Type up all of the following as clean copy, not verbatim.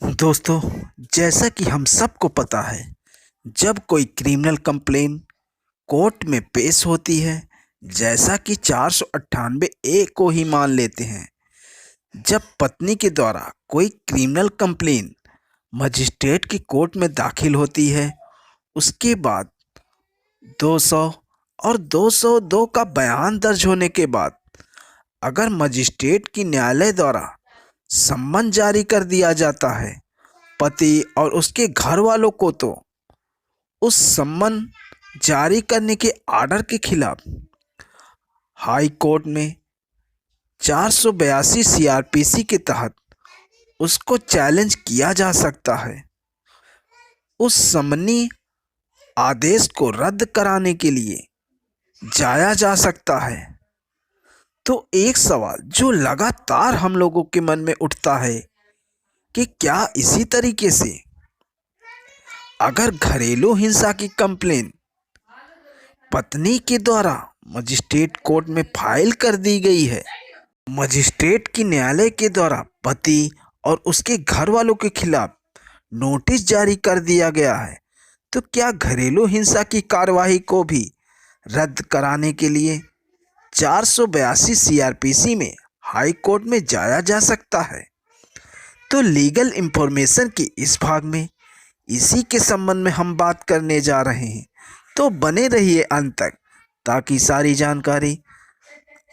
दोस्तों, जैसा कि हम सबको पता है, जब कोई क्रिमिनल कंप्लेन कोर्ट में पेश होती है, जैसा कि 498 ए को ही मान लेते हैं। जब पत्नी के द्वारा कोई क्रिमिनल कंप्लेन मजिस्ट्रेट की कोर्ट में दाखिल होती है, उसके बाद 200 और 202 का बयान दर्ज होने के बाद अगर मजिस्ट्रेट की न्यायालय द्वारा सम्मन जारी कर दिया जाता है पति और उसके घर वालों को, तो उस सम्मन जारी करने के आर्डर के खिलाफ हाई कोर्ट में 482 सीआरपीसी के तहत उसको चैलेंज किया जा सकता है। उस सम्मनी आदेश को रद्द कराने के लिए जाया जा सकता है। तो एक सवाल जो लगातार हम लोगों के मन में उठता है कि क्या इसी तरीके से अगर घरेलू हिंसा की कंप्लेन पत्नी के द्वारा मजिस्ट्रेट कोर्ट में फाइल कर दी गई है, मजिस्ट्रेट की न्यायालय के द्वारा पति और उसके घर वालों के खिलाफ नोटिस जारी कर दिया गया है, तो क्या घरेलू हिंसा की कार्यवाही को भी रद्द कराने के लिए 482 सीआरपीसी में हाई कोर्ट में जाया जा सकता है। तो लीगल इंफॉर्मेशन के इस भाग में इसी के संबंध में हम बात करने जा रहे हैं, तो बने रहिए अंत तक ताकि सारी जानकारी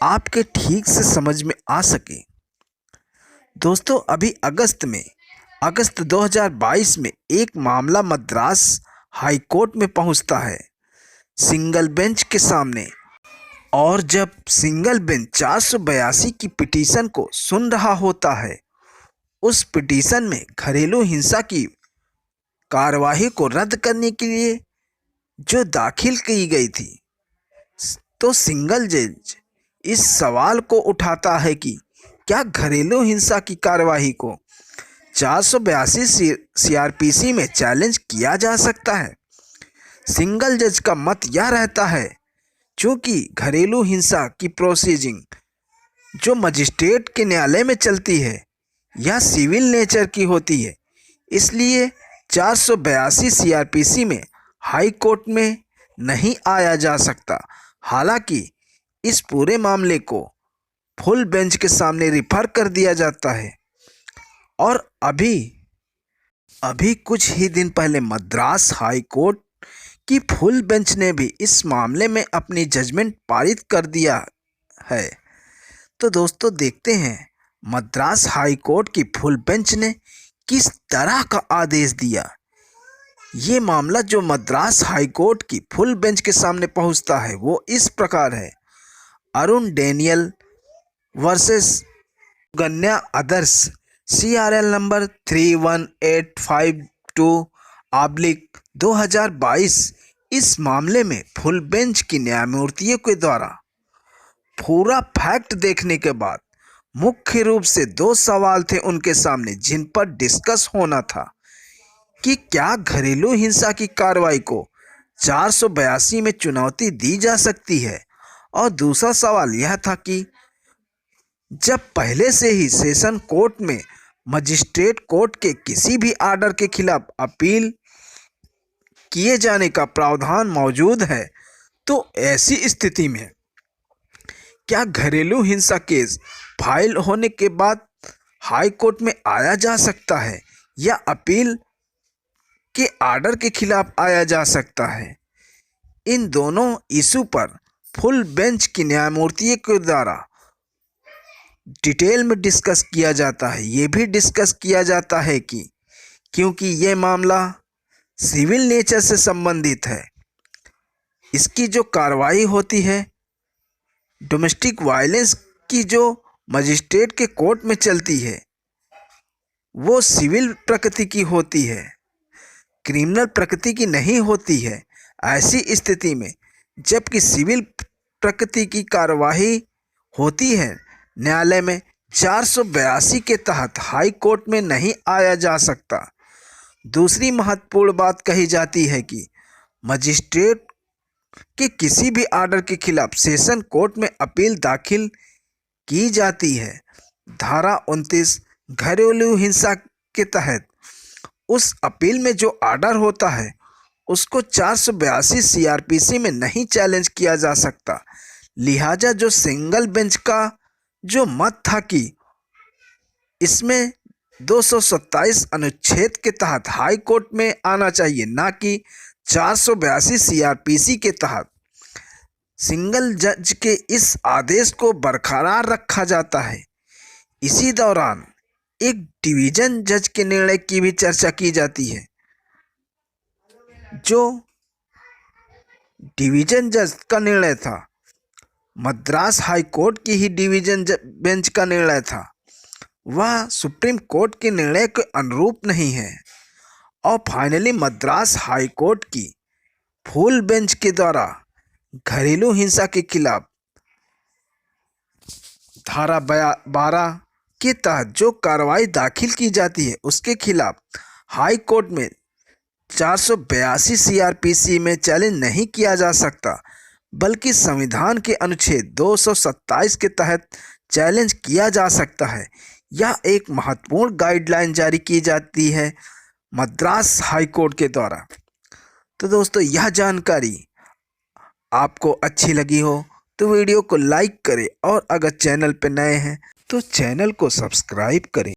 आपके ठीक से समझ में आ सके। दोस्तों, अभी अगस्त 2022 में एक मामला मद्रास हाई कोर्ट में पहुंचता है सिंगल बेंच के सामने, और जब सिंगल बेंच 482 की पिटीशन को सुन रहा होता है, उस पिटीशन में घरेलू हिंसा की कार्यवाही को रद्द करने के लिए जो दाखिल की गई थी, तो सिंगल जज इस सवाल को उठाता है कि क्या घरेलू हिंसा की कार्यवाही को 482 सीआरपीसी में चैलेंज किया जा सकता है। सिंगल जज का मत यह रहता है, चूंकि घरेलू हिंसा की प्रोसीजिंग जो मजिस्ट्रेट के न्यायालय में चलती है, यह सिविल नेचर की होती है, इसलिए 482 सीआरपीसी में हाई कोर्ट में नहीं आया जा सकता। हालांकि इस पूरे मामले को फुल बेंच के सामने रिफर कर दिया जाता है, और अभी कुछ ही दिन पहले मद्रास हाई कोर्ट की फुल बेंच ने भी इस मामले में अपनी जजमेंट पारित कर दिया है। तो दोस्तों, देखते हैं मद्रास हाई कोर्ट की फुल बेंच ने किस तरह का आदेश दिया। ये मामला जो मद्रास हाई कोर्ट की फुल बेंच के सामने पहुंचता है, वो इस प्रकार है। अरुण डैनियल वर्सेस गन्या आदर्श, CRL नंबर 31852/2022। इस मामले में फुल बेंच की न्यायमूर्तियों के द्वारा पूरा फैक्ट देखने के बाद मुख्य रूप से 2 सवाल थे उनके सामने, जिन पर डिस्कस होना था कि क्या घरेलू हिंसा की कार्रवाई को 482 में चुनौती दी जा सकती है, और दूसरा सवाल यह था कि जब पहले से ही सेशन कोर्ट में मजिस्ट्रेट कोर्ट के किसी भी आर्डर के खिलाफ अपील किए जाने का प्रावधान मौजूद है, तो ऐसी स्थिति में क्या घरेलू हिंसा केस फाइल होने के बाद हाई कोर्ट में आया जा सकता है, या अपील के आर्डर के खिलाफ आया जा सकता है। इन दोनों इशू पर फुल बेंच की न्यायमूर्तियों के द्वारा डिटेल में डिस्कस किया जाता है। ये भी डिस्कस किया जाता है कि क्योंकि ये मामला सिविल नेचर से संबंधित है, इसकी जो कार्रवाई होती है डोमेस्टिक वायलेंस की, जो मजिस्ट्रेट के कोर्ट में चलती है, वो सिविल प्रकृति की होती है, क्रिमिनल प्रकृति की नहीं होती है। ऐसी स्थिति में जबकि सिविल प्रकृति की कार्यवाही होती है न्यायालय में, 482 के तहत हाई कोर्ट में नहीं आया जा सकता। दूसरी महत्वपूर्ण बात कही जाती है कि मजिस्ट्रेट के किसी भी आर्डर के खिलाफ सेशन कोर्ट में अपील दाखिल की जाती है। धारा 29 घरेलू हिंसा के तहत उस अपील में जो आर्डर होता है उसको 482 सीआरपीसी में नहीं चैलेंज किया जा सकता। लिहाजा जो सिंगल बेंच का जो मत था कि इसमें 227 अनुच्छेद के तहत हाई कोर्ट में आना चाहिए, ना कि 482 सीआरपीसी के तहत, सिंगल जज के इस आदेश को बरकरार रखा जाता है। इसी दौरान एक डिवीजन जज के निर्णय की भी चर्चा की जाती है। जो डिवीजन जज का निर्णय था, मद्रास हाई कोर्ट की ही डिवीजन बेंच का निर्णय था, वह सुप्रीम कोर्ट के निर्णय के अनुरूप नहीं है। और फाइनली मद्रास हाई कोर्ट की फुल बेंच के द्वारा घरेलू हिंसा के खिलाफ धारा 12 के तहत जो कार्रवाई दाखिल की जाती है उसके खिलाफ हाई कोर्ट में 482 सीआरपीसी में चैलेंज नहीं किया जा सकता, बल्कि संविधान के अनुच्छेद 227 के तहत चैलेंज किया जा सकता है। यह एक महत्वपूर्ण गाइडलाइन जारी की जाती है मद्रास हाई कोर्ट के द्वारा। तो दोस्तों, यह जानकारी आपको अच्छी लगी हो तो वीडियो को लाइक करें और अगर चैनल पर नए हैं तो चैनल को सब्सक्राइब करें।